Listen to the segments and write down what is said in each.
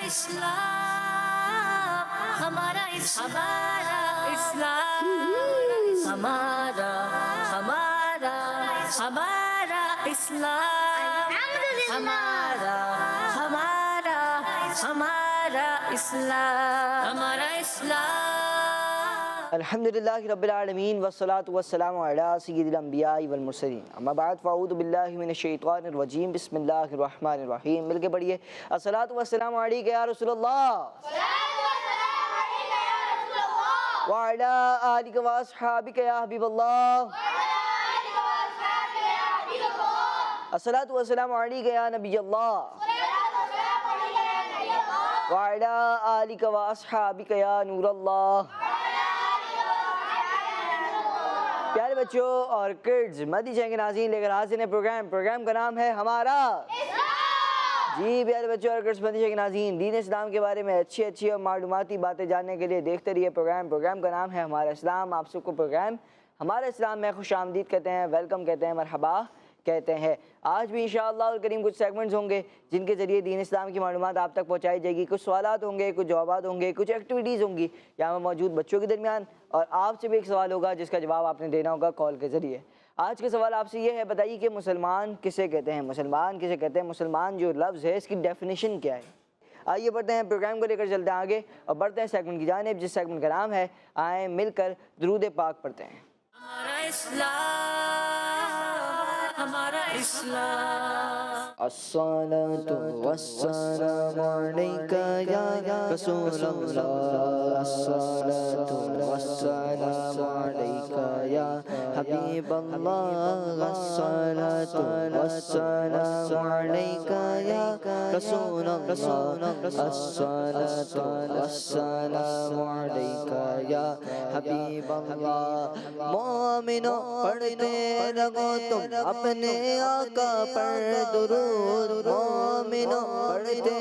اسلام ہمارا اسلام ہمارا اسلام ہمارا اسلام. الحمدللہ رب العالمین والصلاة والسلام علی سید الانبیاء والمرسلین. اما بعد فاعوذ باللہ من الشیطان الرجیم. بسم اللہ الرحمن الرحیم. مل کے پڑھیے. الصلاۃ والسلام علیک یا رسول اللہ وعلی آلک واصحابک یا حبیب اللہ. الصلاۃ والسلام علیک یا نبی اللہ وعلی آلک واصحابک یا نور اللہ. پیارے بچوں اور کڈز، مدی چینل کے ناظرین لے کر حاضر ہیں پروگرام کا نام ہے ہمارا جی. پیارے بچوں اور کڈز، مدی چینل کے ناظرین، دین اسلام کے بارے میں اچھی اور معلوماتی باتیں جاننے کے لیے دیکھتے رہیے پروگرام کا نام ہے ہمارا اسلام. آپ سب کو پروگرام ہمارا اسلام میں خوش آمدید کہتے ہیں، ویلکم کہتے ہیں، مرحبا کہتے ہیں. آج بھی انشاءاللہ الکریم کچھ سیگمنٹس ہوں گے جن کے ذریعے دین اسلام کی معلومات آپ تک پہنچائی جائے گی. کچھ سوالات ہوں گے، کچھ جوابات ہوں گے، کچھ ایکٹیویٹیز ہوں گی یہاں موجود بچوں کے درمیان، اور آپ سے بھی ایک سوال ہوگا جس کا جواب آپ نے دینا ہوگا کال کے ذریعے. آج کا سوال آپ سے یہ ہے، بتائیے کہ مسلمان کسے کہتے ہیں؟ مسلمان جو لفظ ہے اس کی ڈیفینیشن کیا ہے؟ آئیے بڑھتے ہیں، پروگرام کو لے کر چلتے ہیں آگے اور بڑھتے ہیں سیگمنٹ کی جانب، جس سیگمنٹ کا نام ہے آئیں مل کر درود پاک پڑھتے ہیں. ہمارا اسلام الصلاة والسلام علیکہ یا رسول اللہ. الصلاة والسلام علیکہ یا حبیب اللہ. الصلاة والسلام علیکہ یا رسول اللہ. الصلاة والسلام علیکہ یا حبیب اللہ. مومنوں پڑھتے رہو تم اپنے آقا پر درود. مومنوں پڑھتے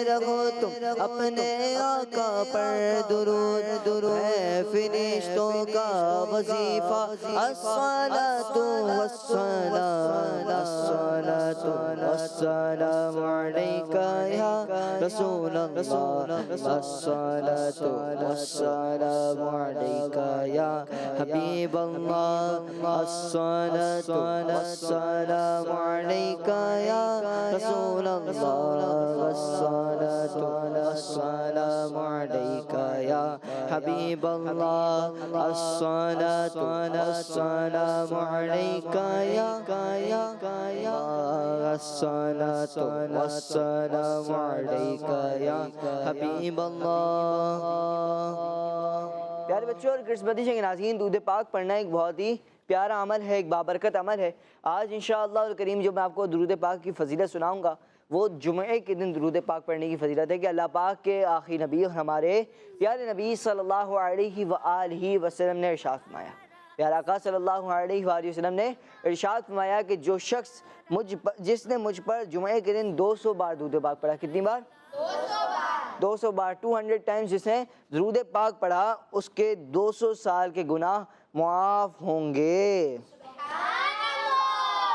رہو تم اپنے آقا پر درود. ہے فرشتوں کا وظیفہ الصلاۃ والسلام. الصلاۃ والسلام علیکہ یا رسول اللہ. الصلاۃ والسلام علیکہ یا حبیب اللہ. الصلاۃ والسلام علیکہ یا رسول اللہ. الصلاۃ والسلام علیکہ یا حبیب اللہ. الصلاۃ والسلام علیکہ یا الصلاۃ والسلام علیکہ یا حبیب اللہ. پیارے بچوں اور کرسمتی کے ناظرین، درود پاک پڑھنا ایک بہت ہی پیارا عمل ہے، ایک بابرکت عمل ہے. آج انشاءاللہ الکریم جو میں آپ کو درود پاک کی فضیلت سناؤں گا وہ جمعے کے دن درود پاک پڑھنے کی فضیلت ہے کہ اللہ پاک کے آخری نبی اور ہمارے پیارے نبی صلی اللہ علیہ وآلہ وسلم نے ارشاد فرمایا، پیارا آقا صلی اللہ علیہ وآلہ وسلم نے ارشاد فرمایا کہ جو شخص جس نے مجھ پر جمعے کے دن 200 بار درود پاک پڑھا. کتنی بار؟ 200 بار. 200 ٹائمز جس نے درود پاک پڑھا اس کے 200 سال کے گناہ معاف ہوں گے.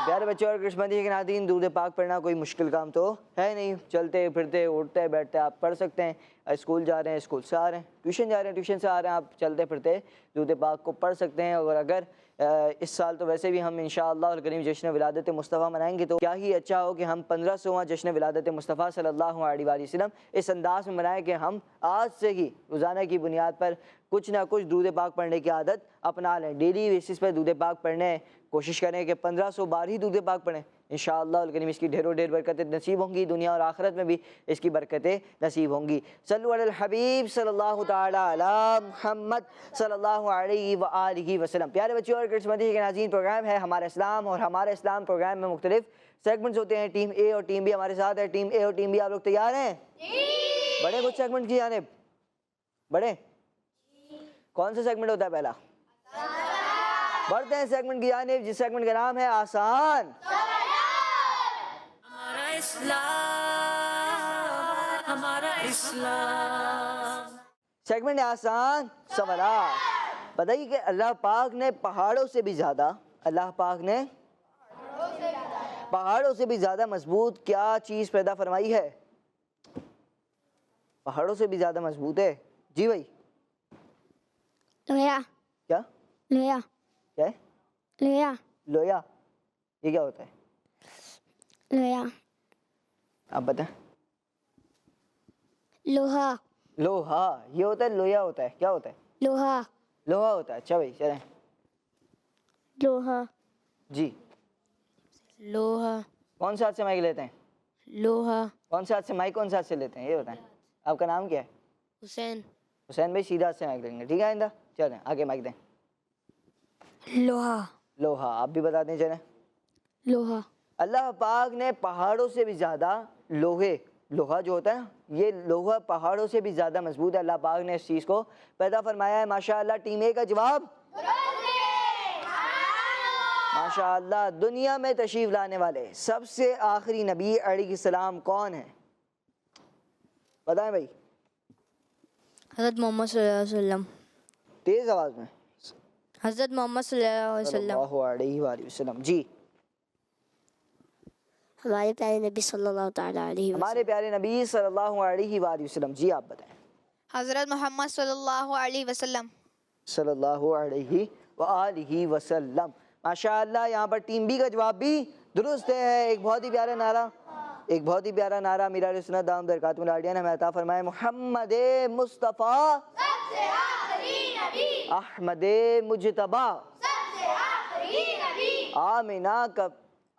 پیارے بچوں اور کرسمتی کے ناظرین، درود پاک پڑھنا کوئی مشکل کام تو ہے نہیں. چلتے پھرتے اٹھتے بیٹھتے آپ پڑھ سکتے ہیں. اسکول جا رہے ہیں، اسکول سے آ رہے ہیں، ٹیوشن جا رہے ہیں، ٹیوشن سے آ رہے ہیں، آپ چلتے پھرتے درود پاک کو پڑھ سکتے ہیں. اور اگر اس سال تو ویسے بھی ہم انشاءاللہ الکریم جشن ولادت مصطفیٰ منائیں گے تو کیا ہی اچھا ہو کہ ہم 1500واں جشن ولادت مصطفیٰ صلی اللہ علیہ وآلہ وسلم اس انداز میں منائیں کہ ہم آج سے ہی روزانہ کی بنیاد پر کچھ نہ کچھ درود پاک پڑھنے کی عادت اپنا لیں. ڈیلی بیسس پر درود پاک پڑھنے کوشش کریں کہ 1500 بار ہی درود پاک پڑھیں. انشاءاللہ الکریم اس کی ڈھیروں ڈھیر برکتیں نصیب ہوں گی، دنیا اور آخرت میں بھی اس کی برکتیں نصیب ہوں گی. صلو علی الحبیب صلی اللہ تعالی علی محمد صلی اللہ علیہ وآلہ وسلم. پیارے بچوں اور کرسمتی کے ناظرین، پروگرام ہے ہمارا اسلام اور ہمارا اسلام پروگرام میں مختلف سیگمنٹس ہوتے ہیں. ٹیم اے اور ٹیم بی ہمارے ساتھ ہے. ٹیم اے اور ٹیم بی آپ لوگ تیار ہیں؟ بڑے کچھ سیگمنٹ کی جانب بڑے کون سا سیگمنٹ ہوتا ہے پہلا؟ بڑھتے ہیں سیگمنٹ کی جانب جس سیگمنٹ کا نام ہے آسان ہمارا اسلام. سیگمنٹ ہے آسان سوالات. بتائیے کہ اللہ پاک نے پہاڑوں سے بھی زیادہ مضبوط کیا چیز پیدا فرمائی ہے؟ پہاڑوں سے بھی زیادہ مضبوط ہے؟ جی بھائی لویا کیا لویا کیا ہے؟ لویا لویا یہ کیا ہوتا ہے؟ لویا آپ بتائیں. لوہا لوہا یہ ہوتا ہے، لویا ہوتا ہے، کیا ہوتا ہے؟ لوہا لوہا ہوتا ہے. اچھا بھائی چلیں. لوہا جی لوہا کون سے ہاتھ سے مائک لیتے ہیں؟ لوہا کون سے ہاتھ سے مائک کون سے ہاتھ سے لیتے ہیں یہ بتائیں. آپ کا نام کیا ہے؟ حسین حسین بھائی سیدھا ہاتھ سے مائک لیں گے، ٹھیک ہے آئندہ. چلیں آگے مائک دیں. لوہا لوہا آپ بھی بتا دیں. چلیں. لوہا اللہ پاک نے پہاڑوں سے بھی زیادہ لوہا جو ہوتا ہے یہ لوہا پہاڑوں سے بھی زیادہ مضبوط ہے. اللہ پاک نے اس چیز کو پیدا فرمایا ہے. ماشاءاللہ ٹیم اے کا جواب ماشاءاللہ. دنیا میں تشریف لانے والے سب سے آخری نبی علیہ السلام کون ہیں؟ بتائیں بھائی حضرت محمد صلی اللہ علیہ وسلم. تیز آواز میں. حضرت محمد صلی اللہ علیہ صلی وسلم. اللہ علیہ وآلہ وسلم. جی ہمارے پیارے نبی صلی اللہ تعالیٰ علیہ ہمارے پیارے نبی صلی اللہ علیہ وآلہ وسلم. جی آپ بتائیں. حضرت محمد صلی اللہ علیہ وسلم. صلی اللہ علیہ وآلہ وسلم. ماشاءاللہ یہاں پر ٹیم بی کا جواب بھی درست ہے. ایک بہت ہی پیارا نعرہ، ایک بہت ہی پیارا نعرہ امیر اہل سنت دامت برکاتہم العالیہ نے ہمیں عطا فرمائے. محمد مصطفیٰ سب سے آخری نبی. احمد مجتبیٰ سب سے آخری نبی.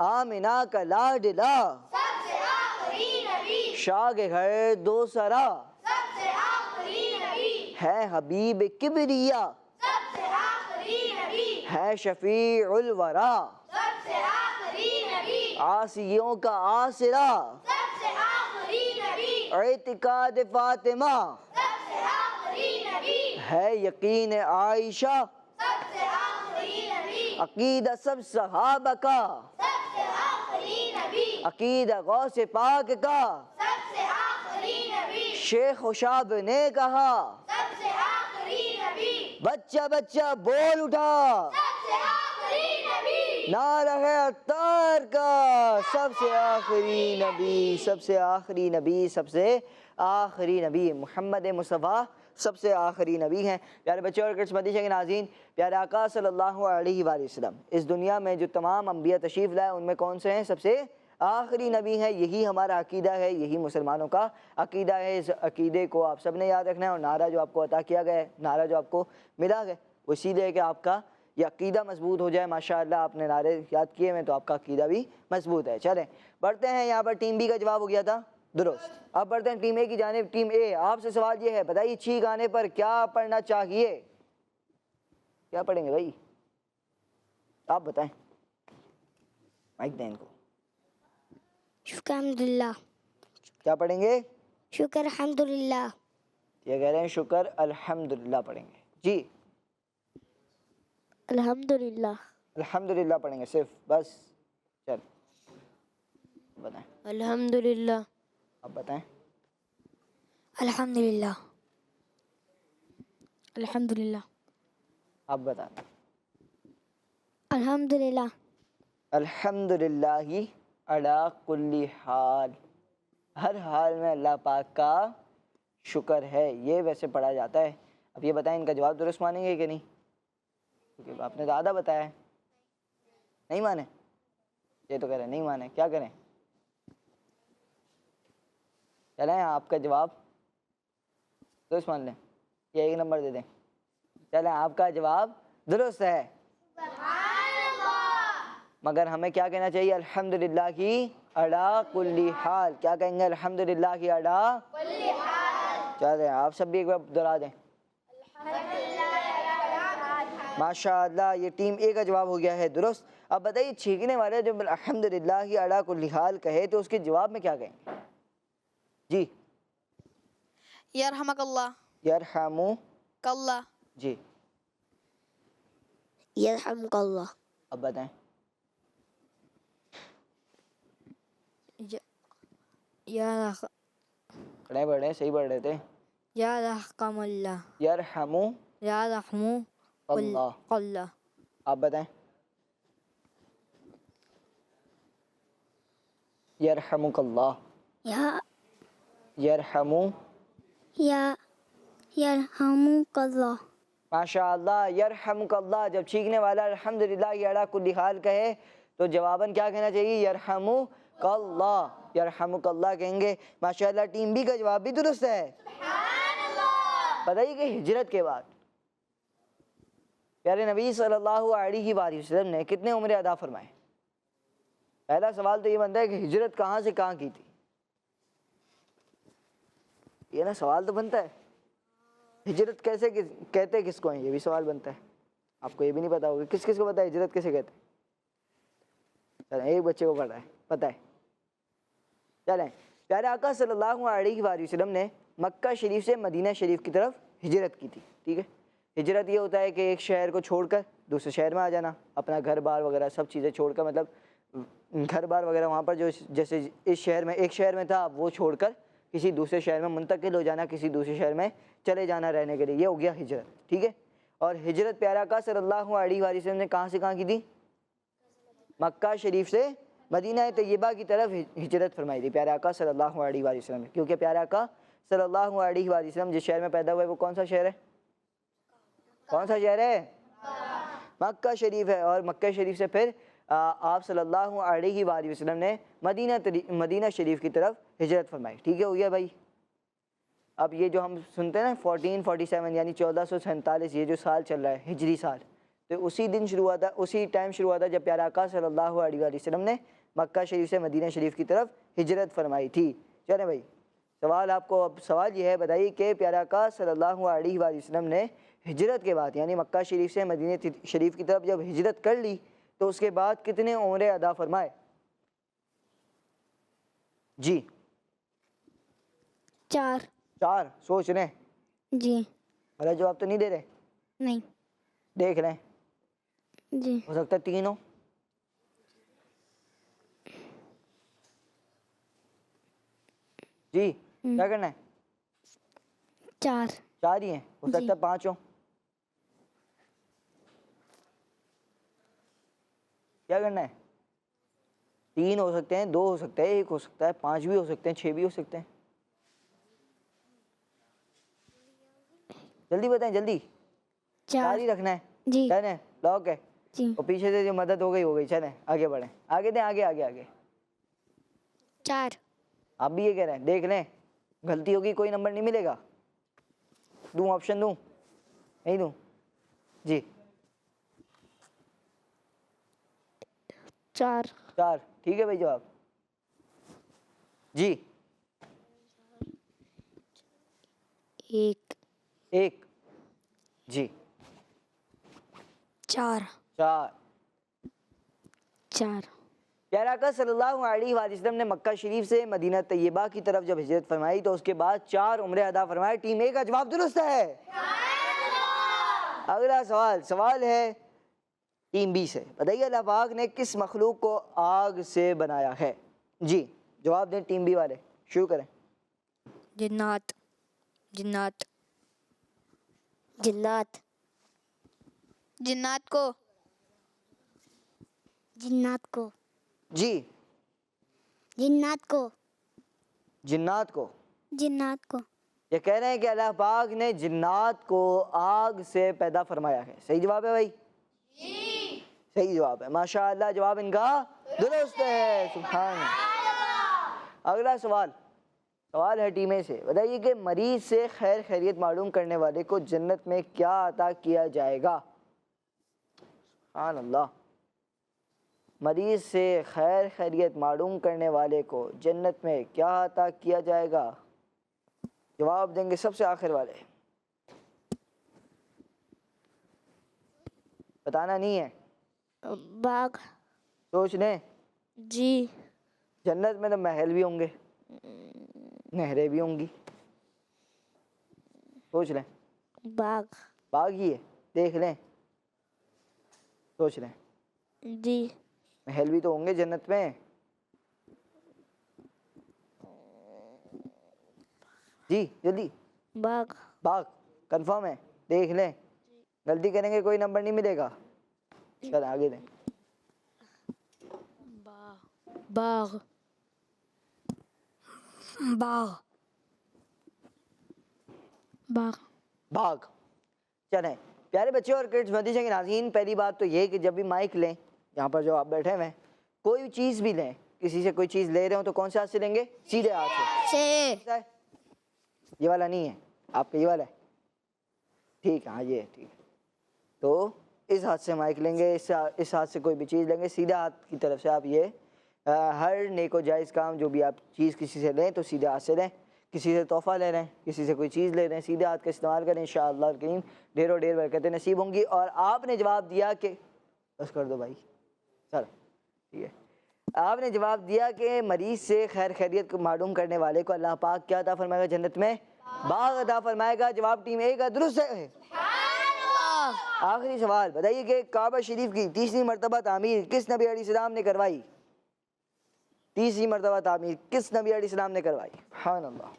آمنہ کا لاڈلا سب سے آخری نبی. شاہ کے گھر دو سرا سب سے آخری نبی. ہے حبیب کبریا سب سے آخری نبی. ہے شفیع الورا سب سے آخری نبی. عاصیوں کا آسرا سب سے آخری نبی. اعتقاد فاطمہ سب سے آخری نبی. ہے یقین عائشہ سب سے آخری نبی. عقیدہ سب صحابہ کا سب سے آخری نبی. عقیدہ غوث پاک کا سب سے آخری نبی. شیخ شاب نے کہا سب سے آخری نبی. بچہ بچہ بول اٹھا سب سے آخری نبی. نعرہ عطار کا سب سے آخری نبی سب سے آخری نبی سب سے آخری نبی محمد مصطفیٰ سب سے آخری نبی ہیں. پیارے بچے اور قسمتی کے ناظرین، پیارے آقا صلی اللہ علیہ وآلہ وسلم اس دنیا میں جو تمام انبیاء تشریف لائے ان میں کون سے ہیں؟ سب سے آخری نبی ہیں. یہی ہمارا عقیدہ ہے، یہی مسلمانوں کا عقیدہ ہے. اس عقیدے کو آپ سب نے یاد رکھنا ہے. اور نعرہ جو آپ کو عطا کیا گیا ہے، نعرہ جو آپ کو ملا ہے، وہ اسی لیے کہ آپ کا یہ عقیدہ مضبوط ہو جائے. ماشاءاللہ آپ نے نعرے یاد کیے ہیں تو آپ کا عقیدہ بھی مضبوط ہے. چلیں بڑھتے ہیں. یہاں پر ٹیم بی کا جواب ہو گیا تھا درست. اب بڑھتے ہیں ٹیم اے کی جانب. ٹیم اے آپ سے سوال یہ ہے، بتائیے چھی گانے پر کیا پڑھنا چاہیے؟ کیا پڑھیں گے بھائی؟ آپ بتائیں. مائک دیں ان کو. شکر الحمدللہ. کیا پڑھیں گے؟ شکر الحمدللہ. یہ کہہ رہے ہیں شکر الحمدللہ پڑھیں گے. جی الحمدللہ. الحمدللہ پڑھیں گے صرف، بس. چل بتائیں. الحمدللہ. آپ بتائیں. الحمدللہ. الحمدللہ. آپ بتائیں. الحمدللہ. الحمدللہ علی کل حال، ہر حال میں اللہ پاک کا شکر ہے. یہ ویسے پڑھا جاتا ہے. اب یہ بتائیں ان کا جواب درست مانیں گے کہ نہیں؟ کیونکہ آپ نے تو آدھا بتایا ہے. نہیں مانے؟ یہ تو کہہ رہے ہیں نہیں مانے. کیا کریں؟ چلیں آپ کا جواب درست مان لیں یا ایک نمبر دے دیں. چلیں آپ کا جواب درست ہے، مگر ہمیں کیا کہنا چاہیے؟ الحمدللہ کی علی کل حال. کیا کہیں گے؟ الحمدللہ کی علی کل حال. چلیں آپ سب بھی ایک بار دہرا دیں. ماشاءاللہ یہ ٹیم اے کا جواب ہو گیا ہے درست. اب بتائیے چھینکنے والے جب الحمدللہ کی علی کل حال کہے تو اس کے جواب میں کیا کہیں گے؟ جی یرحمک اللہ. یرحمک اللہ. جی یرحمک اللہ. اب بتائیں. یا پڑھیں پڑھ رہے صحیح پڑھ رہے تھے. یا رحم اللہ. یرحمو یا رحم اللہ. اللہ. آپ بتائیں. یرحمک اللہ. یا یرحمو یا یرحمک اللہ. ماشاء اللہ یرحمک اللہ. جب چیخنے والا الحمدللہ یہ اعلیٰ کل حال کہے تو جواباً کیا کہنا چاہیے؟ یرحمک اللہ. یرحمک اللہ کہیں گے. ماشاء اللہ ٹیم بی کا جواب بھی درست ہے. بتائیے کہ ہجرت کے بعد پیارے نبی صلی اللہ علیہ وآلہ وسلم نے کتنے عمرے ادا فرمائے؟ پہلا سوال تو یہ بنتا ہے کہ ہجرت کہاں سے کہاں کی تھی؟ یہ نا سوال تو بنتا ہے. ہجرت کیسے کہتے کس کو ہیں؟ یہ بھی سوال بنتا ہے. آپ کو یہ بھی نہیں پتا ہوگا. کس کس کو پتا ہے ہجرت کیسے کہتے ہیں؟ چلیں ایک بچے کو پتا ہے. چلیں پیارے آقا صلی اللہ علیہ وآلہ وسلم نے مکہ شریف سے مدینہ شریف کی طرف ہجرت کی تھی. ٹھیک ہے. ہجرت یہ ہوتا ہے کہ ایک شہر کو چھوڑ کر دوسرے شہر میں آ جانا. اپنا گھر بار وغیرہ سب چیزیں چھوڑ کر, مطلب گھر بار وغیرہ وہاں پر جو جیسے اس شہر میں ایک شہر میں تھا وہ چھوڑ کر کسی دوسرے شہر میں منتقل ہو جانا, کسی دوسرے شہر میں چلے جانا رہنے کے لیے. یہ ہو گیا ہجرت. ٹھیک ہے. اور ہجرت پیارے آقا صلی اللہ علیہ وآلہ وسلم نے کہاں سے کہاں کی تھی؟ مکہ شریف سے مدینہ طیبہ کی طرف ہجرت فرمائی تھی پیارے آقا صلی اللہ علیہ وآلہ وسلم نے. کیونکہ پیارے آقا صلی اللہ علیہ وآلہ وسلم جس شہر میں پیدا ہوئے وہ کون سا شہر ہے؟ کون سا شہر ہے؟ مکہ شریف ہے. اور مکہ شریف سے پھر آپ صلی اللہ علیہ وآلہ وسلم نے مدینہ شریف کی طرف ہجرت فرمائی. ٹھیک ہے, ہو گیا بھائی. اب یہ جو ہم سنتے ہیں نا 1447 یعنی 1447 یہ جو سال چل رہا ہے ہجری سال, تو اسی دن شروع ہوا تھا, اسی ٹائم شروع ہوا تھا جب پیارے آقا صلی اللہ علیہ وآلہ وسلم نے مکہ شریف سے مدینہ شریف کی طرف ہجرت فرمائی تھی. چلیں بھائی سوال آپ کو, اب سوال یہ ہے بتائیے کہ پیارے آقا صلی اللہ علیہ وآلہ وسلم نے ہجرت کے بعد یعنی مکہ شریف سے مدینہ شریف کی طرف جب ہجرت کر لی تو اس کے بعد کتنے عمرے ادا فرمائے؟ جی 4. 4. سوچ رہے ہیں؟ جی غلط جواب تو نہیں دے رہے؟ نہیں. دیکھ لیں, جی ہو سکتا ہے 3 ہو. جی کیا کرنا ہے؟ 4. 4 ہی ہیں. ہو سکتا ہے 5 ہو. کیا کرنا ہے؟ 3 ہو سکتے ہیں, 2 ہو سکتا ہے, 1 ہو سکتا ہے, 5 بھی ہو سکتے ہیں, 6 بھی ہو سکتے ہیں. جلدی بتائیں جلدی. 4 ہی رکھنا ہے. جی چلیں لاک ہے. جی اور پیچھے سے جو مدد ہو گئی. چلیں آگے بڑھیں, آگے دیں, آگے آگے آگے. 4. آپ بھی یہ کہہ رہے ہیں, دیکھ لیں غلطی ہوگی کوئی نمبر نہیں ملے گا. دوں آپشن دوں نہیں دوں؟ جی 4. 4. ٹھیک ہے بھائی جواب. جی 1. 1. جی 4. 4. 4. پیارے آقا صلی اللہ علیہ وآلہ وسلم نے مکہ شریف سے مدینہ طیبہ کی طرف جب ہجرت فرمائی تو اس کے بعد 4 عمرے ادا فرمائے. ٹیم اے کا جواب درست ہے. اگلا سوال ہے ٹیم بی سے. بتائیے اللہ پاک نے کس مخلوق کو آگ سے بنایا ہے؟ جی جواب دیں ٹیم بی والے, شروع کریں. جنات. جنات. جنات. جنات کو. جنات کو. جی جنات کو. جنات کو. جنات کو. یہ کہہ رہے ہیں کہ اللہ پاک نے جنات کو آگ سے پیدا فرمایا ہے. صحیح جواب ہے بھائی؟ جی صحیح جواب ہے. ماشاء اللہ جواب ان کا درست ہے. سبحان اللہ. اگلا سوال ہے ٹیم اے سے. بتائیے کہ مریض سے خیر خیریت معلوم کرنے والے کو جنت میں کیا عطا کیا جائے گا؟ سبحان اللہ. مریض سے خیر خیریت معلوم کرنے والے کو جنت میں کیا عطا کیا جائے گا؟ جواب دیں گے سب سے آخر والے. بتانا نہیں ہے, باغ. سوچ لیں. جی جنت میں تو محل بھی ہوں گے, نہریں بھی ہوں گی. سوچ لیں. باغ. باغ ہی ہے, دیکھ لیں, سوچ لیں. جی محل بھی تو ہوں گے جنت میں. جی جلدی. باغ. باغ کنفرم ہے؟ دیکھ لیں, غلطی کریں گے کوئی نمبر نہیں ملے گا. چل آگے دیں. باغ. باغ. باغ باغ. چلیں پیارے بچے اور کڈس مدرسے کے ناظرین، پہلی بات تو یہ کہ جب بھی مائک لیں، یہاں پر جو آپ بیٹھے ہوئے ہیں، کوئی بھی چیز بھی لیں، کسی سے کوئی چیز لے رہے ہوں تو کون سے ہاتھ سے لیں گے؟ سیدھے ہاتھ سے. یہ والا نہیں ہے آپ کا، یہ والا ہے، ٹھیک ہے، ہاں یہ ہے، ٹھیک ہے. تو اس ہاتھ سے مائک لیں گے، اس ہاتھ سے کوئی بھی چیز لیں گے، سیدھے ہاتھ کی طرف سے آپ یہ ہر نیک و جائز کام جو بھی آپ چیز کسی سے لیں تو سیدھے ہاتھ سے لیں. کسی سے تحفہ لے رہے ہیں، کسی سے کوئی چیز لے رہے ہیں، سیدھے ہاتھ کا استعمال کریں، انشاءاللہ الکریم ڈھیر و ڈھیر برکتیں نصیب ہوں گی. اور آپ نے جواب دیا کہ بس کر دو بھائی، چلو ٹھیک ہے. آپ نے جواب دیا کہ مریض سے خیر خیریت کو معلوم کرنے والے کو اللہ پاک کیا عطا فرمائے گا؟ جنت میں باغ عطا فرمائے گا. جواب ٹیم اے کا درست ہے. آخری سوال بتائیے کہ کعبہ شریف کی تیسری مرتبہ تعمیر کس نبی علیہ السلام نے کروائی؟ تیسری مرتبہ تعمیر کس نبی علیہ السلام نے کروائی؟ سبحان اللہ.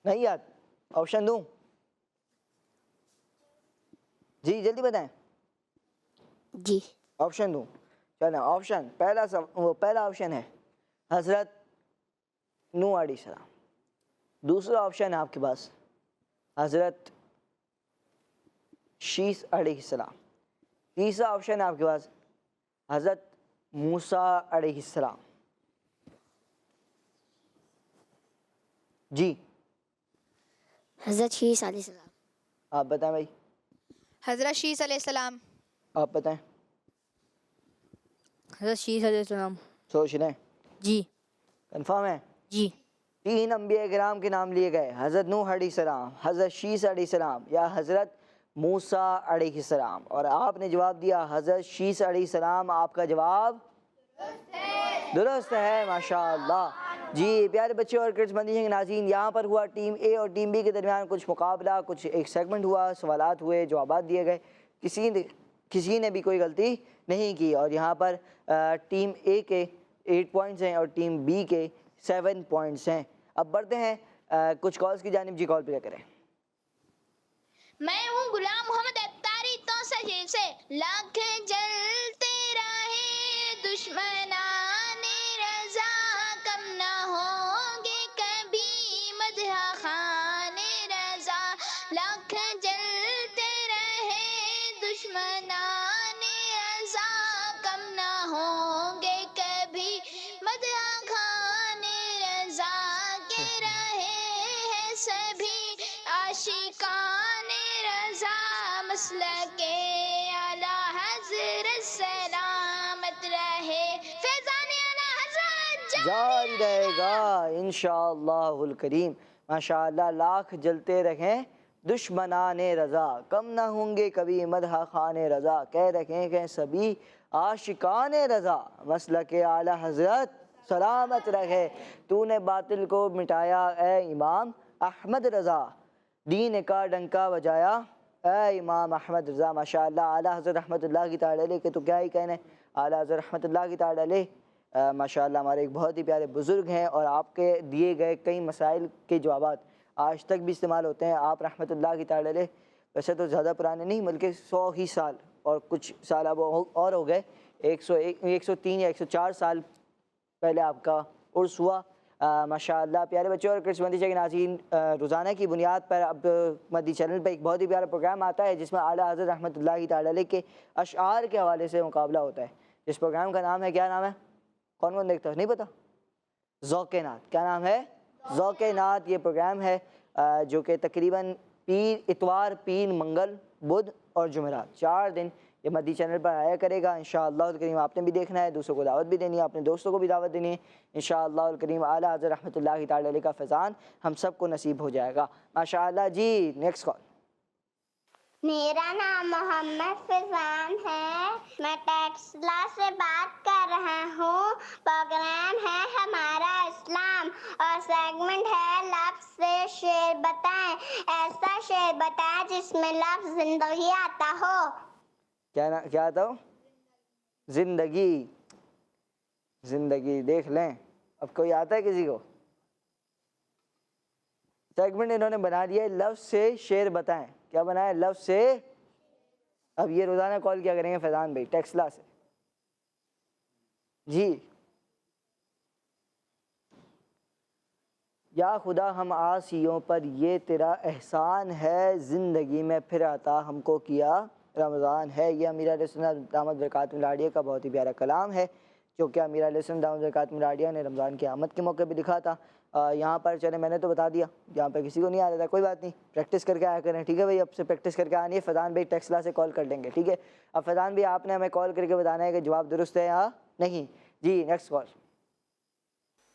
نہیں یاد؟ آپشن دوں؟ جی جلدی بتائیں. جی. آپشن دوں؟ چلیں آپشن پہلا آپشن ہے حضرت نوح علیہ السلام. دوسرا آپشن ہے آپ کے پاس حضرت شیس علیہ السلام. تیسرا آپشن ہے آپ کے پاس حضرت موسیٰ علیہ السلام. جی حضرت شیس علیہ السلام. آپ بتائیں بھائی. حضرت شیس علیہ السلام. آپ بتائیں. حضرت شیس علیہ السلام. سوچ لیں. جی. کنفرم ہے؟ جی. 3 انبیاء کرام کے نام لیے گئے، حضرت نوح علیہ السلام، حضرت شیس علیہ السلام یا حضرت موسیٰ علیہ السلام. اور آپ نے جواب دیا حضرت شیس علیہ السلام. آپ کا جواب درست ہے، ماشاءاللہ. جی پیارے بچے اور کڈس مدرسے کے ناظرین، یہاں پر ہوا ٹیم اے اور ٹیم بی کے درمیان کچھ مقابلہ، کچھ ایک سیگمنٹ ہوا، سوالات ہوئے، جوابات دیے گئے. کسی نے بھی کوئی غلطی نہیں کی. اور یہاں پر ٹیم اے کے 8 پوائنٹس ہیں اور ٹیم بی کے 7 پوائنٹس ہیں. اب بڑھتے ہیں کچھ کالز کی جانب. جی کال پلے کریں. میں ہوں غلام محمد اتاری تو شہر سے. لاکھ جلتے رہے دشمنان رضا، کم نہ ہوں گے کبھی مدح خان رضا. لاکھ جلتے رہے دشمنان رضا، کم نہ ہوں گے کبھی مدح خان رضا. کے رہے ہیں سبھی عاشقان رضا، مسلک اعلیٰ حضرت سلامت رہے. فیضان اعلیٰ حضرت جاری رہے گا انشاءاللہ الکریم. ماشاءاللہ. لاکھ جلتے رہیں دشمنان رضا، کم نہ ہوں گے کبھی مدح خان رضا. کہہ رکھیں کہ سبھی عاشقان رضا، مسلک اعلیٰ حضرت سلامت رہے. تو نے باطل کو مٹایا اے امام احمد رضا، دین کا ڈنکا بجایا اے امام احمد رضا. ماشاءاللہ. اعلیٰ حضرت رحمۃ اللہ کی تعالی علیہ کے تو کیا ہی کہنے. اعلیٰ حضرت رحمۃ اللہ کی تعالی علیہ ماشاءاللہ ہمارے ایک بہت ہی پیارے بزرگ ہیں، اور آپ کے دیے گئے کئی مسائل کے جوابات آج تک بھی استعمال ہوتے ہیں. آپ رحمۃ اللہ کی تعالی علیہ ویسے تو زیادہ پرانے نہیں بلکہ 100 ہی سال اور کچھ سال اب اور ہو گئے، 103 یا 104 سال پہلے آپ کا عرس ہوا. ماشاءاللہ. پیارے بچوں اور کڈس مدرسے کے ناظرین، روزانہ کی بنیاد پر اب مدی چینل پہ ایک بہت ہی پیارا پروگرام آتا ہے جس میں اعلیٰ حضرت رحمۃ اللہ تعالی علیہ کے اشعار کے حوالے سے مقابلہ ہوتا ہے. اس پروگرام کا نام ہے، کیا نام ہے؟ کون کون دیکھتا ہے؟ نہیں پتا؟ ذوق نعت. کیا نام ہے؟ ذوق نعت. یہ پروگرام ہے جو کہ تقریباً اتوار، پیر، منگل، بدھ اور جمعرات 4 دن یہ مدی چینل پر آیا کرے گا. انشاءاللہ الکریم آپ نے بھی دیکھنا ہے، دوسروں کو دعوت بھی دینی ہے، اپنے دوستوں کو بھی دعوت دینی ہے. انشاءاللہ الکریم اعلیٰ حضرت رحمۃ اللہ تعالی علیہ کا فیضان ہم سب کو نصیب ہو جائے گا. ماشاءاللہ. جی نیکسٹ کال. میرا نام محمد فیضان ہے، میں ٹیکسلا سے بات کر رہا ہوں. پروگرام ہے ہمارا اسلام اور سیگمنٹ ہے لفظ سے شعر بتائیں. ایسا شعر بتائیں جس میں لفظ زندگی آتا ہو. کیا آتا ہو؟ زندگی. زندگی دیکھ لیں. اب کوئی آتا ہے کسی کو؟ سیگمنٹ انہوں نے بنا دیا ہے لفظ سے شعر بتائیں. کیا بنایا؟ لفظ سے. اب یہ روزانہ کال کیا کریں گے فیضان بھائی ٹیکسلا سے. جی یا خدا ہم عاصیوں پر یہ تیرا احسان ہے، زندگی میں پھر عطا ہم کو کیا رمضان ہے۔ یہ امیر علیہ السلام دامت برکاتہ العالیہ کا بہت ہی پیارا کلام ہے جو کہ امیر علیہ السلام دامت برکاتہ العالیہ نے رمضان کی آمد کے موقع پہ لکھا تھا۔ یہاں پر چلے میں نے تو بتا دیا، یہاں پہ کسی کو نہیں آ رہا تھا، کوئی بات نہیں، پریکٹس کر کے آیا کریں، ٹھیک ہے بھائی؟ اب سے پریکٹس کر کے آنی ہے۔ فیضان بھائی ٹیکسلا سے کال کر لیں گے، ٹھیک ہے؟ اب فیضان بھی آپ نے ہمیں کال کر کے بتانا ہے کہ جواب درست ہے یا نہیں۔ جی نیکسٹ کال۔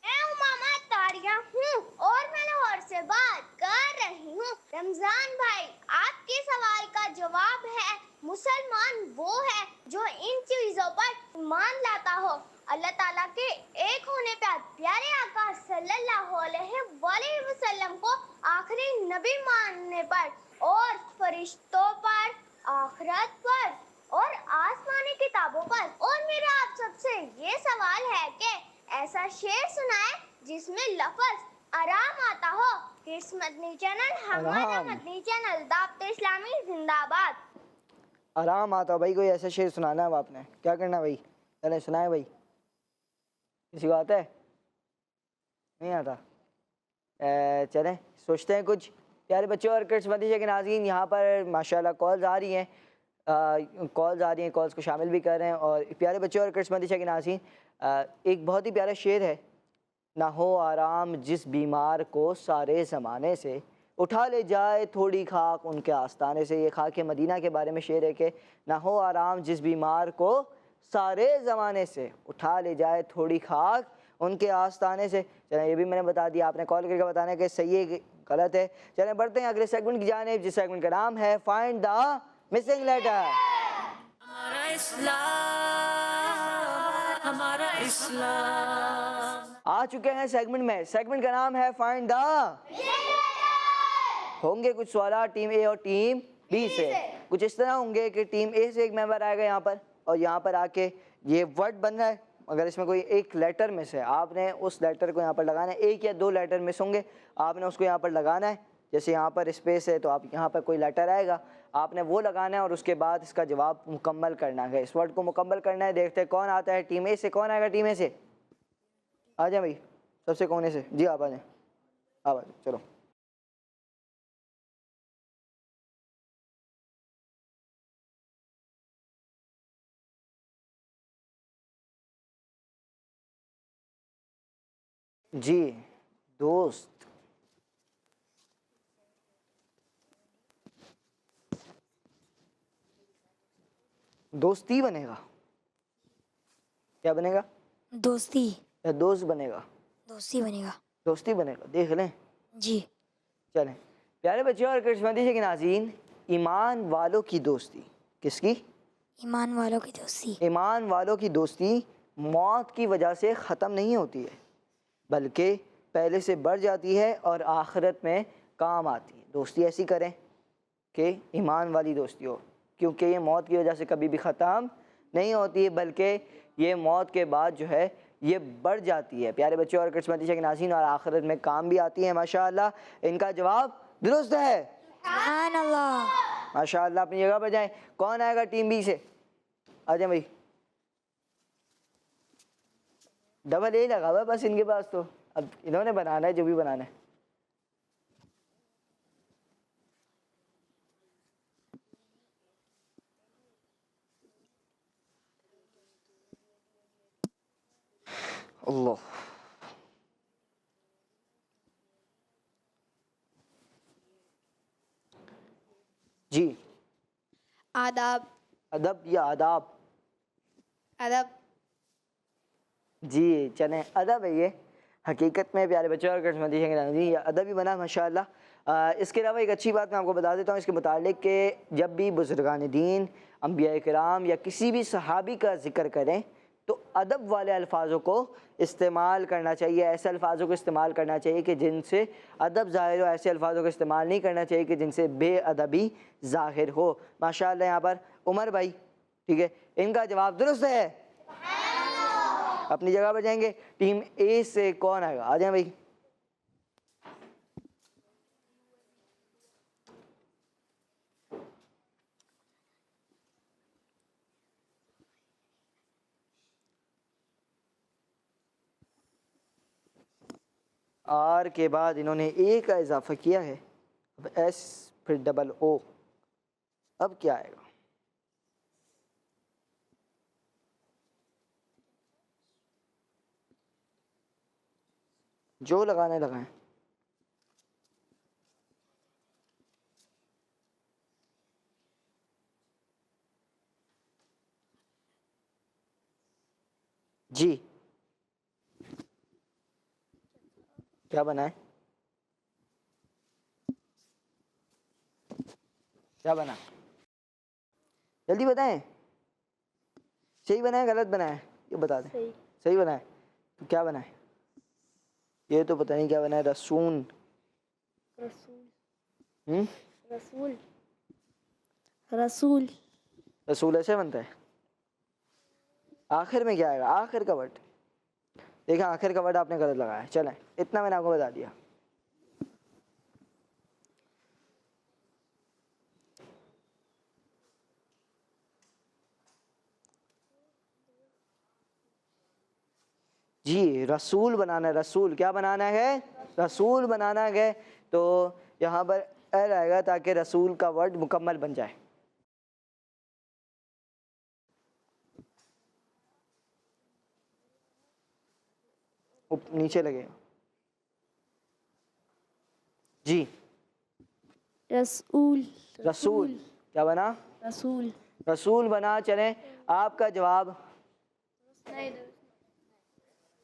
میں امامہ طاریہ ہوں اور میں لاہور سے بات کر رہی ہوں۔ رمضان بھائی، آپ کے سوال کا جواب ہے مسلمان وہ ہے جو ان چیزوں پر ایمان لاتا ہو، اللہ تعالیٰ کے ایک ہونے پر، پیارے آقا صلی اللہ علیہ وآلہ وسلم کو آخری نبی ماننے پر، اور فرشتوں پر، آخرت پر اور آسمانی کتابوں پر۔ اور میرا آپ سب سے یہ سوال ہے کہ ایسا شعر سنائے جس میں لفظ آرام آتا ہو۔ کس مدنی چینل، ہمارا آرام، مدنی چینل دعوت اسلامی زندہ باد۔ آرام آتا ہو بھائی، کوئی ایسا شعر سنانا ہے آپ نے، کیا کرنا ہے بھائی؟ چلیں سنائیں بھائی، کسی کو آتا ہے؟ نہیں آتا؟ چلیں سوچتے ہیں کچھ۔ پیارے بچوں اور کرسمتی کے ناظرین، یہاں پر ماشاءاللہ کالز آ رہی ہیں، کالز کو شامل بھی کر رہے ہیں۔ اور پیارے بچوں اور کرسمتی کے ناظرین، ایک بہت ہی پیارا شعر ہے، نہ ہو آرام جس بیمار کو سارے زمانے سے، اٹھا لے جائے تھوڑی خاک ان کے آستانے سے۔ یہ خاک مدینہ کے بارے میں شعر ہے کہ نہ ہو آرام جس بیمار کو سارے زمانے سے، اٹھا لے جائے تھوڑی خاک ان کے آستانے سے۔ چلیں یہ بھی میں نے بتا دیا، آپ نے کال کر کے بتانا ہے کہ صحیح ہے کہ غلط ہے۔ چلیں بڑھتے ہیں اگلے سیگمنٹ کی جانب، جس سیگمنٹ کا نام ہے فائنڈ دا مسنگ لیٹر۔ ہمارا اسلام، ہمارا اسلام۔ آ چکے ہیں سیگمنٹ میں، سیگمنٹ کا نام ہے فائنڈ دا۔ ہوں گے کچھ سوالات ٹیم اے اور ٹیم بی سے، کچھ اس طرح ہوں گے کہ ٹیم اے سے ایک ممبر آئے گا یہاں پر، اور یہاں پر آ کے یہ ورڈ بن رہا ہے، اگر اس میں کوئی ایک لیٹر میں سے آپ نے اس لیٹر کو یہاں پر لگانا ہے، ایک یا دو لیٹر مس ہوں گے، آپ نے اس کو یہاں پر لگانا ہے۔ جیسے یہاں پر اسپیس ہے تو آپ یہاں پر کوئی لیٹر آئے گا، آپ نے وہ لگانا ہے اور اس کے بعد اس کا جواب مکمل کرنا ہے، اس ورڈ کو مکمل کرنا ہے۔ دیکھتے ہیں کون آتا ہے ٹیم اے سے، کون آئے گا ٹیم اے سے؟ آ جائیں بھائی سب سے کونے سے، جی آپ آ جائیں، آپ آ جائیں، چلو۔ جی دوست، دوستی بنے گا، کیا بنے گا؟ دوستی، یا دوست بنے گا؟ دوستی بنے گا۔ دوستی بنے گا، دیکھ لیں۔ جی چلیں پیارے بچوں اور کرسمتی کے ناظرین، ایمان والوں کی دوستی، کس کی؟ ایمان والوں کی دوستی، ایمان والوں کی دوستی موت کی وجہ سے ختم نہیں ہوتی ہے، بلکہ پہلے سے بڑھ جاتی ہے اور آخرت میں کام آتی ہے۔ دوستی ایسی کریں کہ ایمان والی دوستی ہو، کیونکہ یہ موت کی وجہ سے کبھی بھی ختم نہیں ہوتی ہے، بلکہ یہ موت کے بعد جو ہے یہ بڑھ جاتی ہے۔ پیارے بچوں اور کرسمتی کے ناظرین، اور آخرت میں کام بھی آتی ہے ماشاءاللہ۔ ان کا جواب درست ہے، سبحان اللہ۔ ماشاءاللہ۔ اپنی جگہ پر جائیں، کون آئے گا ٹیم بی سے؟ آ جائیں بھائی، ڈبل اے لگا ہوا ہے بس ان کے پاس، تو اب انہوں نے بنانا ہے جو بھی بنانا ہے۔ اللہ، جی آداب، ادب یا آداب؟ ادب، جی چلیں ادب ہے یہ حقیقت میں، پیارے بچوں اور کرسمتی کے ناظرین، یہ ادب ہی بنا ماشاءاللہ۔ اس کے علاوہ ایک اچھی بات میں آپ کو بتا دیتا ہوں اس کے متعلق کہ جب بھی بزرگان دین، انبیاء کرام یا کسی بھی صحابی کا ذکر کریں تو ادب والے الفاظوں کو استعمال کرنا چاہیے، ایسے الفاظوں کو استعمال کرنا چاہیے کہ جن سے ادب ظاہر ہو، ایسے الفاظوں کو استعمال نہیں کرنا چاہیے کہ جن سے بے ادبی ظاہر ہو ماشاءاللہ۔ یہاں پر عمر بھائی، ٹھیک ہے، ان کا جواب درست ہے، اپنی جگہ پر جائیں گے۔ ٹیم اے سے کون آئے گا؟ آ جائیں بھائی۔ آر کے بعد انہوں نے اے کا اضافہ کیا ہے، اب ایس پھر ڈبل او، اب کیا آئے گا؟ جو لگانے لگائیں۔ جی کیا بنا ہے؟ کیا بنا؟ جلدی بتائیں، صحیح بنا ہے غلط بنا ہے؟ یہ بتا دیں۔ صحیح بنا ہے، تو کیا بنا ہے؟ یہ تو پتہ نہیں کیا بنا ہے۔ رسول رسول رسول ایسے بنتا ہے؟ آخر میں کیا آئے گا؟ آخر کا ورڈ دیکھیں، آخر کا ورڈ آپ نے غلط لگایا ہے۔ چلیں اتنا میں نے آپ کو بتا دیا۔ جی رسول بنانا ہے، رسول کیا بنانا ہے؟ رسول بنانا ہے، تو یہاں پر ایل آئے گا تاکہ رسول کا ورڈ مکمل بن جائے۔ نیچے لگے جی رسول رسول کیا بنا؟ رسول رسول بنا۔ چلیں آپ کا جواب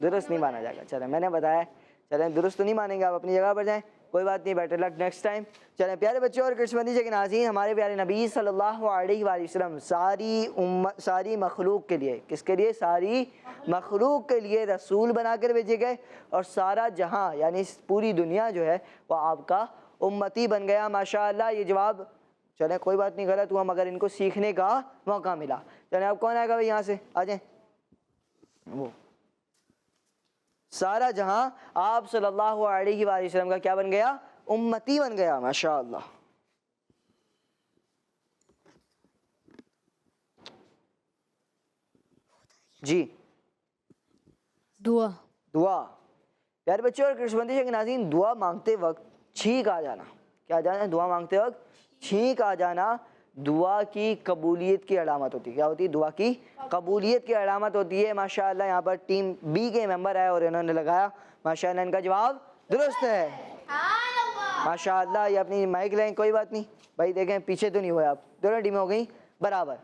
درست نہیں مانا جائے گا۔ چلیں میں نے بتایا، چلیں درست تو نہیں مانیں گے آپ، اپنی جگہ پر جائیں، کوئی بات نہیں، بیٹر لک نیکسٹ ٹائم۔ چلیں پیارے بچوں اور کرسمتی کے ناظرین، ہمارے پیارے نبی صلی اللہ علیہ وآلہ وسلم ساری مخلوق کے لیے، کس کے لیے؟ ساری مخلوق کے لیے رسول بنا کر بھیجے گئے، اور سارا جہاں یعنی پوری دنیا جو ہے وہ آپ کا امتی بن گیا۔ ماشاءاللہ یہ جواب، چلیں کوئی بات نہیں غلط ہوا، مگر ان کو سیکھنے کا موقع ملا۔ چلیں اب کون آئے گا بھائی یہاں سے؟ آ جائیں۔ وہ سارا جہاں آپ صلی اللہ علیہ وآلہ وسلم کا کیا بن گیا؟ امتی بن گیا۔ ماشاءاللہ جی دعا دعا۔ پیارے بچوں اور کرسمتی کے ناظرین، دعا مانگتے وقت چھینک آ جانا، کیا جانا؟ دعا مانگتے وقت چھینک آ جانا دعا کی قبولیت کی علامت ہوتی ہے۔ کیا ہوتی ہے؟ دعا کی قبولیت کی علامت ہوتی ہے۔ ماشاءاللہ یہاں پر ٹیم بی کے ممبر آئے اور انہوں نے لگایا، ماشاءاللہ ان کا جواب درست ہے۔ ماشاءاللہ یہ اپنی مائک لیں، کوئی بات نہیں بھائی، دیکھیں پیچھے تو نہیں ہوئے آپ، دونوں ٹیمیں ہو گئیں برابر،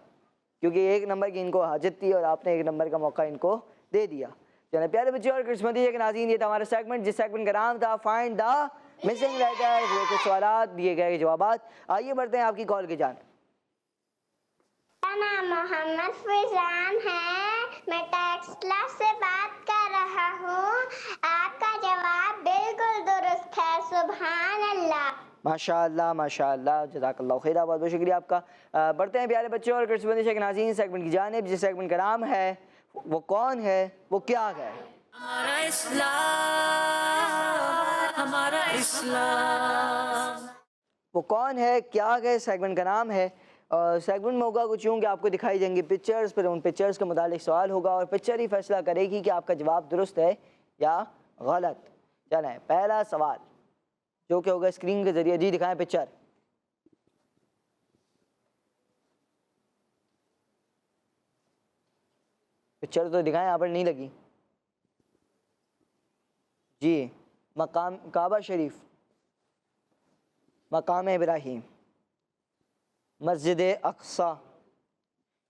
کیونکہ ایک نمبر کی ان کو حاجت تھی اور آپ نے ایک نمبر کا موقع ان کو دے دیا۔ چلیں پیارے بچے اور کرسمتی کے ناظرین، یہ تھا ہمارا سیگمنٹ، جس سیگمنٹ کا نام تھا فائنڈ دا مسنگ لیٹر، وہ کچھ سوالات دیے گئے جوابات۔ آئیے بڑھتے ہیں آپ کی کال کی جانب۔ میرا نام محمد فیضان ہے، میں ٹیکسلا سے بات کر رہا ہوں، آپ کا جواب بالکل درست ہے، سبحان اللہ۔ ماشاءاللہ ماشاءاللہ، جزاک اللہ خیر، بہت بہت شکریہ آپ کا۔ بڑھتے ہیں پیارے بچوں اور کرسمتی کے ناظرین سیگمنٹ کی جانب، جس سیگمنٹ کا نام ہے وہ کون ہے وہ کیا ہے۔ ہمارا اسلام، ہمارا اسلام۔ وہ کون ہے کیا ہے سیگمنٹ کا نام ہے۔ اور سیگمنٹ میں ہوگا کچھ یوں کہ آپ کو دکھائی دیں گے پکچرز، پھر ان پکچرز کے متعلق سوال ہوگا اور پکچر ہی فیصلہ کرے گی کہ آپ کا جواب درست ہے یا غلط۔ چلیں پہلا سوال جو کہ ہوگا اسکرین کے ذریعے، جی دکھائیں پکچر۔ پکچر تو دکھائیں، یہاں پر نہیں لگی۔ جی مقام کعبہ شریف، مقام ابراہیم، مسجد اقصی۔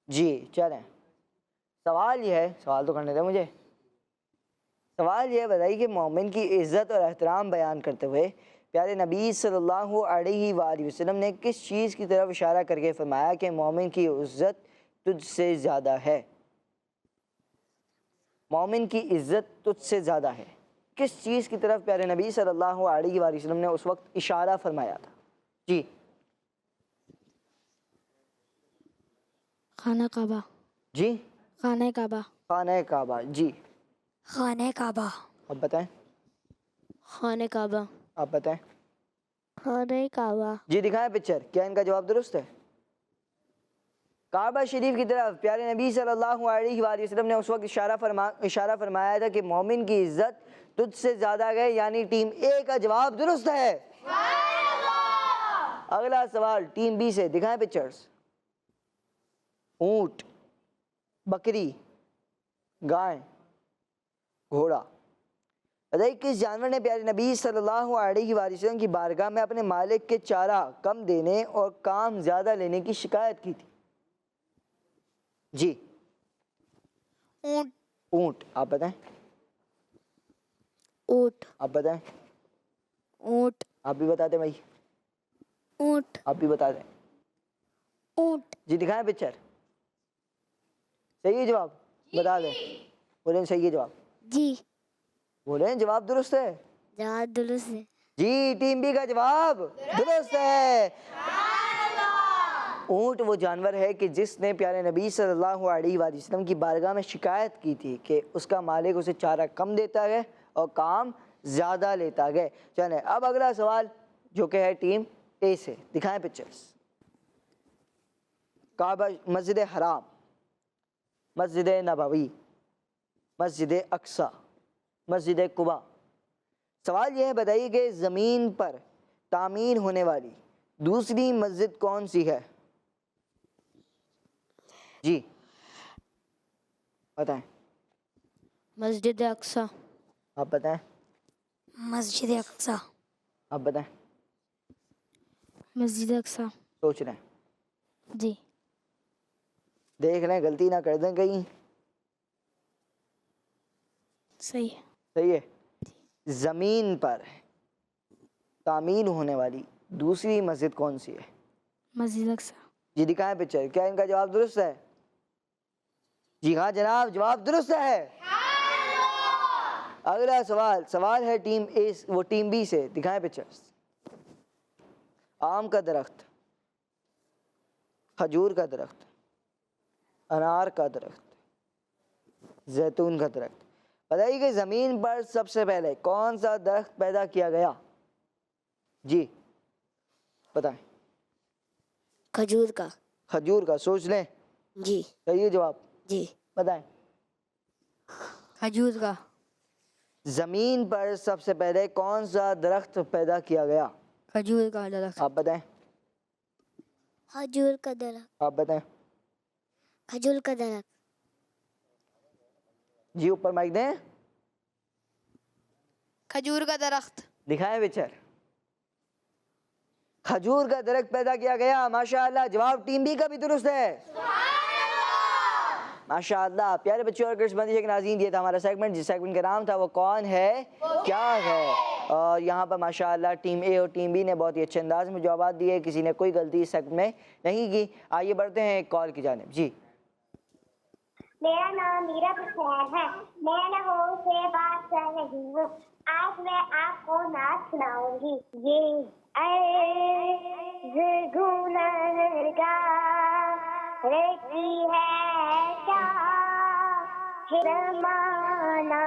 جی چلیں سوال یہ ہے، سوال تو کرنے دیں مجھے، سوال یہ بتائیے کہ مومن کی عزت اور احترام بیان کرتے ہوئے پیارے نبی صلی اللہ علیہ وآلہ وسلم نے کس چیز کی طرف اشارہ کر کے فرمایا کہ مومن کی عزت تجھ سے زیادہ ہے؟ مومن کی عزت تجھ سے زیادہ ہے، کس چیز کی طرف پیارے نبی صلی اللہ علیہ وآلہ وسلم نے اس وقت اشارہ فرمایا تھا؟ جی خانہ کعبہ جی خانہ کعبہ خانہ کعبہ۔ جی خانہ کعبہ۔ اب بتائیں، خانہ کعبہ آپ بتائیں۔ خانہ کعبہ جی دکھائیں پکچر، کیا ان کا جواب درست ہے؟ کعبہ شریف کی طرف پیارے نبی صلی اللہ علیہ وآلہ وسلم نے اس وقت اشارہ فرمایا تھا کہ مومن کی عزت تجھ سے زیادہ ہے، یعنی ٹیم اے کا جواب درست ہے۔ اگلا سوال ٹیم بی سے، دکھائیں پکچرز۔ اونٹ، بکری، گائے، گھوڑا۔ بتائیے کس جانور نے پیارے نبی صلی اللہ علیہ وآلہ وسلم کی بارگاہ میں اپنے مالک کے چارہ کم دینے اور کام زیادہ لینے کی شکایت کی تھی؟ جی اونٹ اونٹ۔ آپ بتائیں، اونٹ آپ بتائیں، اونٹ آپ بھی بتا دیں بھائی، اونٹ آپ بھی بتا دیں۔ اونٹ جی دکھائیں پکچر۔ صحیح ہے جواب؟ بتا دیں، بولیں صحیح ہے جواب، جی بولیں جواب درست ہے؟ جواب درست ہے۔ جی ٹیم بی کا جواب درست ہے۔ اونٹ وہ جانور ہے کہ جس نے پیارے نبی صلی اللہ علیہ وآلہ وسلم کی بارگاہ میں شکایت کی تھی کہ اس کا مالک اسے چارہ کم دیتا ہے اور کام زیادہ لیتا ہے۔ چلیں اب اگلا سوال جو کہ ہے ٹیم اے سے، دکھائیں پکچرز۔ کعبہ، مسجد حرام، مسجد نبوی، مسجد اقصی، مسجد قباء۔ سوال یہ ہے بتائیے کہ زمین پر تعمیر ہونے والی دوسری مسجد کون سی ہے؟ جی بتائیں، مسجد اقصی۔ آپ بتائیں، مسجد اقصی۔ آپ بتائیں، مسجد اقصی۔ سوچ رہے ہیں، جی دیکھ رہے ہیں غلطی نہ کر دیں کہیں۔ صحیح ہے۔ صحیح ہے۔ زمین پر تعمیر ہونے والی دوسری مسجد کون سی ہے؟ مسجد اقصی۔ جی دکھائیں پکچر، کیا ان کا جواب درست ہے؟ جی ہاں جناب، جواب درست ہے۔ اگلا سوال ہے ٹیم اے، وہ ٹیم بی سے، دکھائیں پکچرز۔ آم کا درخت، کھجور کا درخت، انار کا درخت، زیتون کا درخت۔ بتائیے کہ زمین پر سب سے پہلے کون سا درخت پیدا کیا گیا؟ جی بتائیں۔ کھجور کا۔ کھجور کا، سوچ لیں۔ جی صحیح ہے جواب؟ جی بتائیں۔ کھجور کا۔ زمین پر سب سے پہلے کون سا درخت پیدا کیا گیا؟ کھجور کا درخت۔ آپ بتائیں، کھجور کا درخت۔ آپ بتائیں۔ کھجور کا درخت۔ جی اوپر مائک دیں۔ کھجور کا درخت۔ دکھائیں پکچر۔ کھجور کا درخت پیدا کیا گیا، ماشاءاللہ، جواب ٹیم بی کا بھی درست ہے۔ ماشاءاللہ۔ پیارے بچوں اور کرسمس کے ناظرین، یہ تھا ہمارا سیگمنٹ، جس سیگمنٹ کا نام تھا وہ کون ہے کیا ہے، اور یہاں پر ماشاءاللہ ٹیم اے اور ٹیم بی نے بہت ہی اچھے انداز میں جوابات دیے، کسی نے کوئی غلطی اس سیگمنٹ میں نہیں کی۔ آئیے بڑھتے ہیں ایک کال کی جانب۔ جی میرا نام میرا بخیر ہے، میں لاہور سے بات کر رہی ہوں۔ آج میں آپ کو نعت سناؤں گی۔ یہ عرض گنہگار کی ہے کیا زمانہ،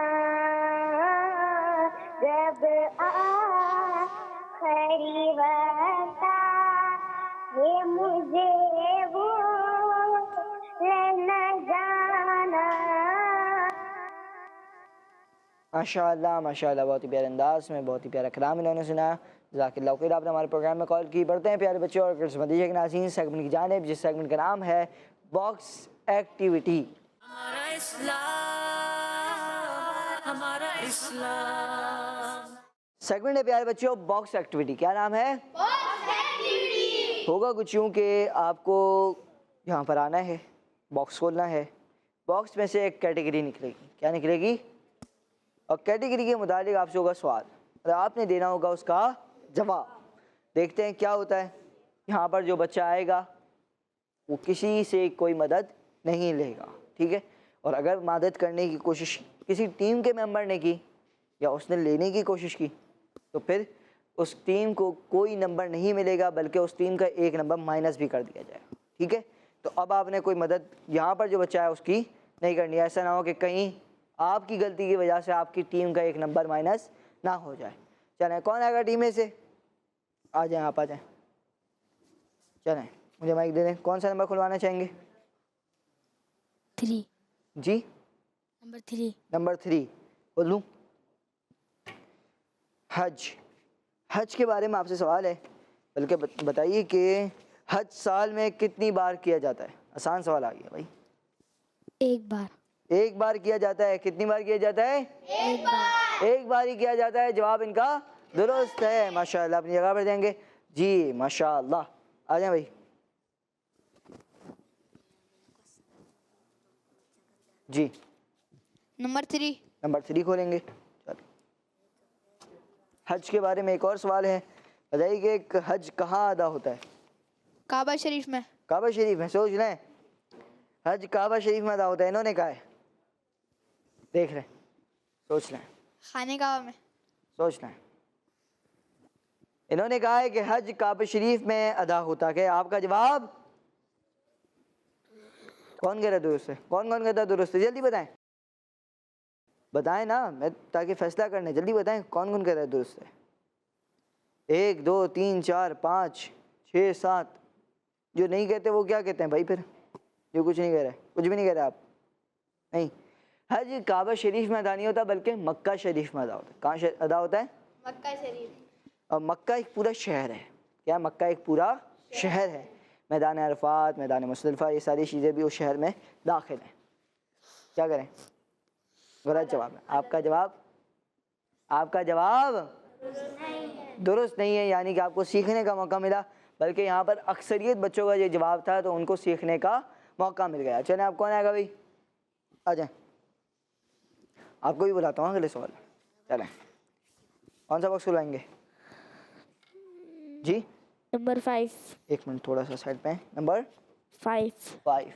جب آخری وقت یہ مجھے وہ نہ جانا۔ ماشاءاللہ ماشاءاللہ، بہت ہی پیارے انداز میں، بہت ہی پیارا کلام انہوں نے سنا۔ جزاک اللہ خیر، آپ نے ہمارے پروگرام میں کال کی۔ بڑھتے ہیں پیارے بچوں اور کرسمس کے ناظرین سیگمنٹ کی جانب، جس سیگمنٹ کا نام ہے باکس ایکٹیویٹی۔ ہمارا اسلام، ہمارا اسلام۔ سیگمنٹ ہے پیارے بچوں باکس ایکٹیویٹی۔ کیا نام ہے؟ Box activity. ہوگا کچھ یوں کہ آپ کو یہاں پر آنا ہے، باکس کھولنا ہے، باکس میں سے ایک کیٹیگری نکلے گی۔ کیا نکلے گی؟ اور کیٹیگری کے متعلق آپ سے ہوگا سوال اور آپ نے دینا ہوگا اس کا جواب۔ دیکھتے ہیں کیا ہوتا ہے۔ یہاں پر جو بچہ آئے گا وہ کسی سے کوئی مدد نہیں لے گا، ٹھیک ہے؟ اور اگر مدد کرنے کی کوشش کسی ٹیم کے ممبر نے کی یا اس نے لینے کی کوشش کی تو پھر اس ٹیم کو کوئی نمبر نہیں ملے گا، بلکہ اس ٹیم کا ایک نمبر مائنس بھی کر دیا جائے گا، ٹھیک ہے؟ تو اب آپ نے کوئی مدد یہاں پر جو بچہ ہے اس کی نہیں کرنی ہے، ایسا نہ ہو کہ کہیں آپ کی غلطی کی وجہ سے آپ کی ٹیم کا ایک نمبر مائنس نہ ہو جائے۔ چلیں کون آئے گا ٹیم میں سے؟ آ جائیں، آپ آ جائیں۔ چلیں مجھے مائک دے دیں، کون سا نمبر کھلوانا چاہیں گے؟ 3. جی Number 3. نمبر 3 بول لوں. حج. حج کے بارے میں آپ سے سوال ہے, بلکہ بتائیے کہ حج سال میں کتنی بار کیا جاتا ہے؟ آسان سوال آ گیا بھائی. 1 بار. ایک بار کیا جاتا ہے. کتنی بار کیا جاتا ہے؟ ایک بار ہی کیا جاتا ہے. جواب ان کا درست ہے. ماشاءاللہ. اپنی جگہ پر جائیں گے. جی ماشاءاللہ. آ جائیں بھائی. جی نمبر 3. نمبر 3 کھولیں گے. چلو. حج کے بارے میں ایک اور سوال ہے, بتائیے کہ حج کہاں ادا ہوتا ہے؟ کعبہ شریف میں. کعبہ شریف میں. سوچ لیں, حج کعبہ شریف میں ادا ہوتا ہے. انہوں نے کہا ہے, دیکھ لیں, سوچ لیں, خانہ کعبہ میں. سوچ لیں. انہوں نے کہا ہے کہ حج کعبہ شریف میں ادا ہوتا ہے. آپ کا جواب کون کہہ رہا ہے درست ہے؟ کون کون کہتا ہے درست ہے؟ جلدی بتائیں, بتائیں نا, میں تاکہ فیصلہ کرنے. جلدی بتائیں کون کون کہہ رہا ہے درست ہے. 1 2 3 4 5 6 7. جو نہیں کہتے وہ کیا کہتے ہیں بھائی؟ پھر جو کچھ نہیں کہہ رہے, کچھ بھی نہیں کہہ رہے آپ. نہیں, حج کعبہ شریف میں ادا نہیں ہوتا بلکہ مکہ شریف میں ادا ہوتا ہے. کہاں ادا ہوتا ہے؟ مکہ شریف. اور مکہ ایک پورا شہر ہے. کیا مکہ ایک پورا شہر ہے؟ میدان عرفات, میدان مصدلفہ, یہ ساری چیزیں بھی اس شہر میں داخل ہیں. کیا کریں؟ غلط جواب ہے. آپ کا جواب, آپ کا جواب درست نہیں ہے. یعنی کہ آپ کو سیکھنے کا موقع ملا, بلکہ یہاں پر اکثریت بچوں کا یہ جواب تھا تو ان کو سیکھنے کا موقع مل گیا. چلیں, آپ کون آئے گا بھائی؟ آ جائیں. آپ کو بھی بلاتا ہوں اگلے سوال. چلیں, کون سا باکس کھلوائیں گے؟ جی Number 5. ایک منٹ, تھوڑا سا سائڈ پہ. نمبر 5. 5.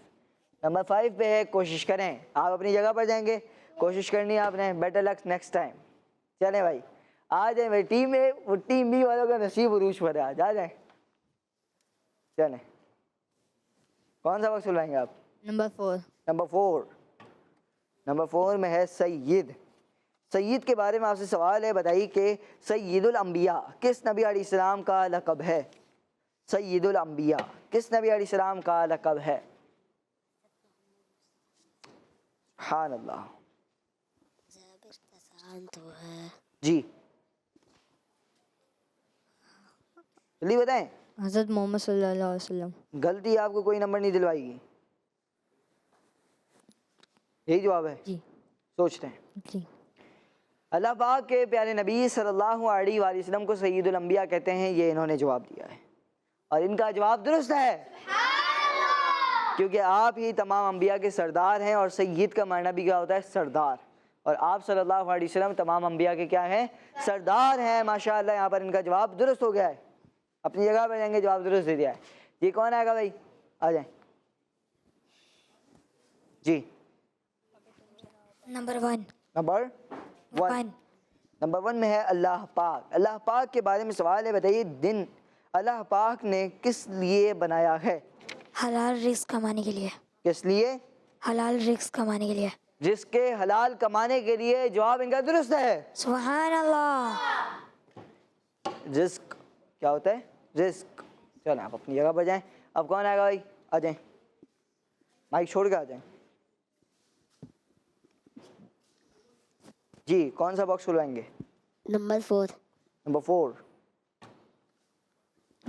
نمبر 5 پہ ہے, کوشش کریں. آپ اپنی جگہ پر جائیں گے, کوشش کرنی ہے آپ نے. Better luck next time. چلیں بھائی, آ جائیں بھائی. ٹیم میں وہ ٹیم بی والوں کا نصیب عروج پر ہے. آج آ جائیں. چلیں, کون سا باکس کھلوائیں گے آپ؟ نمبر 4. نمبر 4. نمبر 4 میں ہے سید. سید کے بارے میں آپ سے سوال ہے, بتائیے کہ سید الانبیاء کس نبی علیہ السلام کا لقب ہے؟ سید الانبیاء کس نبی علیہ السلام کا لقب ہے؟ سبحان اللہ. جی جلدی بتائیں. حضرت محمد صلی اللہ علیہ وسلم. غلطی, آپ کو کوئی نمبر نہیں دلوائے گی. یہی جواب ہے؟ جی. سوچتے ہیں. جی. اللہ پاک کے پیارے نبی صلی اللہ علیہ وآلہ وسلم کو سید الانبیاء کہتے ہیں. یہ انہوں نے جواب دیا ہے اور ان کا جواب درست ہے, کیونکہ آپ ہی تمام انبیاء کے سردار ہیں. اور سید کا معنی بھی کیا ہوتا ہے؟ سردار. اور آپ صلی اللہ علیہ وسلم تمام انبیاء کے کیا ہیں؟ سردار ہیں. ماشاءاللہ, یہاں پر ان کا جواب درست ہو گیا ہے. اپنی جگہ پہ جائیں گے, جواب درست دے دیا ہے. جی کون آئے گا بھائی؟ آ جائیں. جی Number 1. نمبر 1. نمبر 1 میں ہے اللہ پاک. اللہ پاک کے بارے میں سوال ہے, بتائیے دن اللہ پاک نے کس لیے بنایا ہے؟ حلال رزق کمانے کے لیے. کس لیے؟ حلال رزق کمانے کے لیے. جس کے حلال کمانے کے لیے. جواب ان کا درست ہے. سبحان اللہ. رزق کیا ہوتا ہے؟ رزق. چلیں آپ اپنی جگہ پر جائیں. اب کون آئے گا بھائی؟ آ جائیں, مائک چھوڑ کے آ جائیں. جی کون سا باکس کھلوائیں گے؟ نمبر 4. نمبر 4.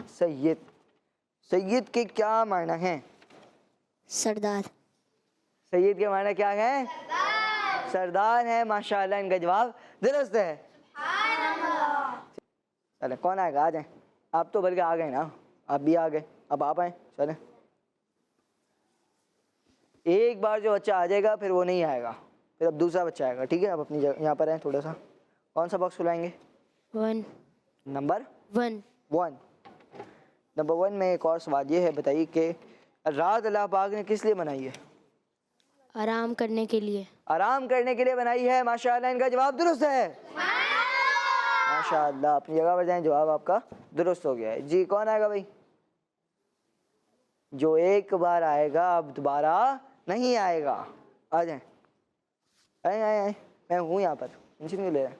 سید. سید کے کیا معنی ہیں؟ سردار. سید کے معنی کیا ہیں؟ سردار ہیں. ماشاءاللہ, ان کا جواب درست ہے. چلیں, کون آئے گا؟ آ جائیں. آپ تو بلکہ آ گئے نا, آپ بھی آ گئے, اب آپ آئیں. چلیں, ایک بار جو بچہ آ جائے گا پھر وہ نہیں آئے گا, پھر اب دوسرا بچہ آئے گا. ٹھیک ہے, آپ اپنی جگہ یہاں پر ہیں تھوڑا سا. کون سا باکس کھلائیں گے؟ 1. نمبر 1. 1. نمبر 1 میں ایک اور سوال یہ ہے, بتائیے کہ رات اللہ پاک نے کس لیے بنائی ہے؟ آرام کرنے کے لیے. آرام کرنے کے لیے بنائی ہے. ماشاءاللہ, ان کا جواب درست ہے. ماشاءاللہ, اپنی جگہ پر جائیں, جواب آپ کا درست ہو گیا ہے. جی کون آئے گا بھائی؟ جو ایک بار آئے گا اب دوبارہ نہیں آئے گا. آ جائیں. آئیں آئیں آئیں, میں ہوں یہاں پر, ٹینشن کیوں لے رہے ہیں؟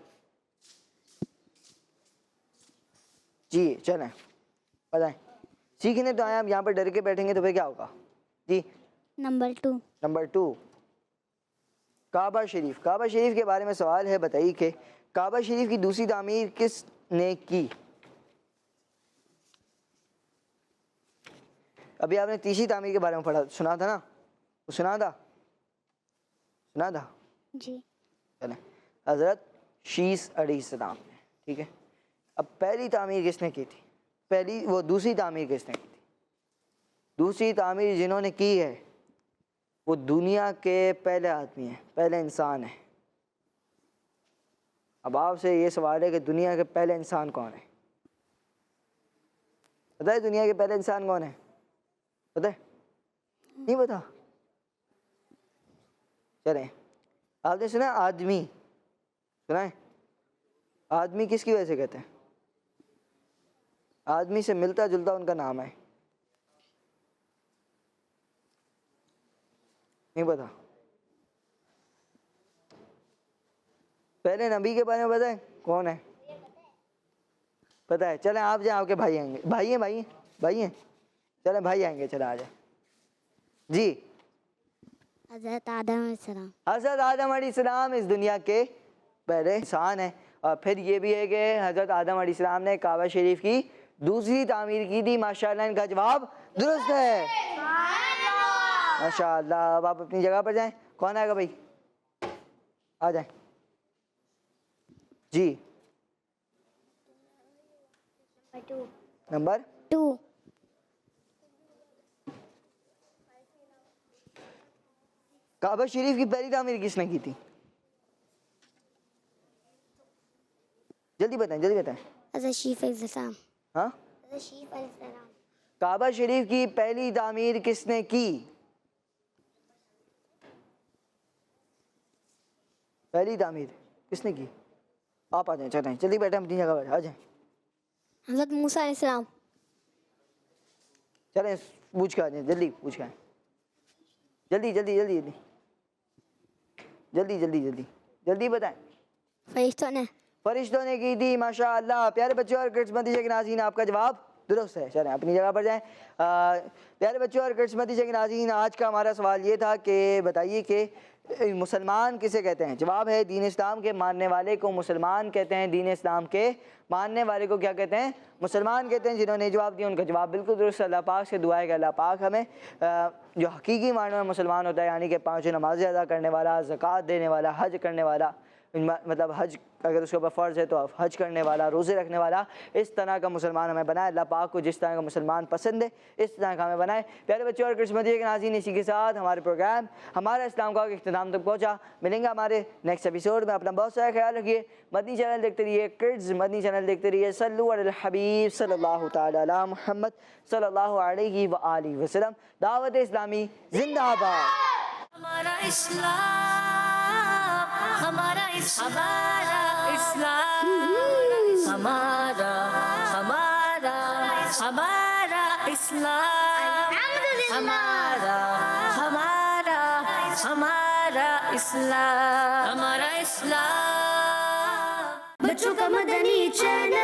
جی چلیں بتائیں. سیکھنے تو آئے, آپ یہاں پر ڈر کے بیٹھیں گے تو پھر کیا ہوگا؟ جی نمبر 2. نمبر 2 کعبہ شریف. کعبہ شریف کے بارے میں سوال ہے, بتائیے کہ کعبہ شریف کی دوسری تعمیر کس نے کی؟ ابھی آپ نے تیسری تعمیر کے بارے میں پڑھا, سنا تھا نا, سنا تھا جی. چلیں, حضرت شیس علیہ السلام نے. ٹھیک ہے, اب پہلی تعمیر کس نے کی تھی؟ دوسری تعمیر کس نے کی تھی؟ دوسری تعمیر جنہوں نے کی ہے وہ دنیا کے پہلے آدمی ہیں, پہلے انسان ہیں. اب آپ سے یہ سوال ہے کہ دنیا کے پہلے انسان کون ہے؟ پتہ ہے دنیا کے پہلے انسان کون ہے؟ پتہ ہے؟ نہیں پتا؟ چلیں, آپ نے سنا آدمی, سنا ہے آدمی کس کی وجہ سے کہتے ہیں؟ آدمی سے ملتا جلتا ان کا نام ہے. نہیں پتا؟ پہلے نبی کے بارے میں پتہ ہے کون ہے؟ پتہ ہے؟ چلیں آپ جائیں, آپ کے بھائی آئیں گے. بھائی ہیں چلیں بھائی آئیں گے, چلیں آ جائیں. جی, حضرت آدم علیہ السلام. حضرت آدم علیہ السلام اس دنیا کے پہلے انسان ہیں. اور پھر یہ بھی ہے کہ حضرت آدم علیہ السلام نے کعبہ شریف کی دوسری تعمیر کی تھی. ماشاءاللہ ان کا جواب درست ہے. ماشاءاللہ. اب آپ اپنی جگہ پر جائیں. کون آئے گا بھائی؟ آ جائیں. جی, نمبر 2. کعبہ شریف کی پہلی تعمیر کس نے کی تھی؟ جلدی بتائیں. حضرت شیف علیہ السلام. ہاں, حضرت شیف علیہ السلام. کعبہ شریف کی پہلی تعمیر کس نے کی؟ پہلی تعمیر کس نے کی؟ آپ آ جائیں, چلیں جلدی بیٹھیں اپنی جگہ پر, آ جائیں. حضرت موسیٰ علیہ السلام. چلیں پوچھ کے آ جائیں, جلدی پوچھ کے آئیں. جلدی بتائیں. فرشتوں نے کی تھی. ماشاءاللہ. پیارے بچوں اور کڈس مدرسے کے ناظرین, آپ کا جواب درست ہے. چلیں اپنی جگہ پر جائیں. پیارے بچوں اور کڈس مدرسے کے ناظرین, آج کا ہمارا سوال یہ تھا کہ بتائیے کہ مسلمان کسے کہتے ہیں؟ جواب ہے دین اسلام کے ماننے والے کو مسلمان کہتے ہیں. دین اسلام کے ماننے والے کو کیا کہتے ہیں؟ مسلمان کہتے ہیں. جنہوں نے جواب دیا ان کا جواب بالکل درست. اللہ پاک سے دعا ہے کہ اللہ پاک ہمیں جو حقیقی معنی میں مسلمان ہوتا ہے, یعنی کہ 5 نمازیں ادا کرنے والا, زکوٰۃ دینے والا, حج کرنے والا, مطلب حج اگر اس کے اوپر فرض ہے تو حج کرنے والا, روزے رکھنے والا, اس طرح کا مسلمان ہمیں بنائے. اللہ پاک کو جس طرح کا مسلمان پسند ہے اس طرح کا ہمیں بنائے. پیارے بچوں اور کرسمس کے ناظرین, اسی کے ساتھ ہمارے پروگرام ہمارا اسلام کا اختتام تک پہنچا. ملیں گے ہمارے نیکسٹ ایپیسوڈ میں. اپنا بہت سارا خیال رکھیے. مدنی چینل دیکھتے رہیے, کڈز مدنی چینل دیکھتے رہیے. صلو علی الحبیب صلی اللہ تعالی علی محمد صلی اللہ علیہ وآلہ وسلم. دعوت اسلامی زندہ باد. ہمارا اسلام, ہمارا اسلام, ہمارا اسلام, ہمارا اسلام, ہمارا اسلام. بچوں کا مدنی چینل.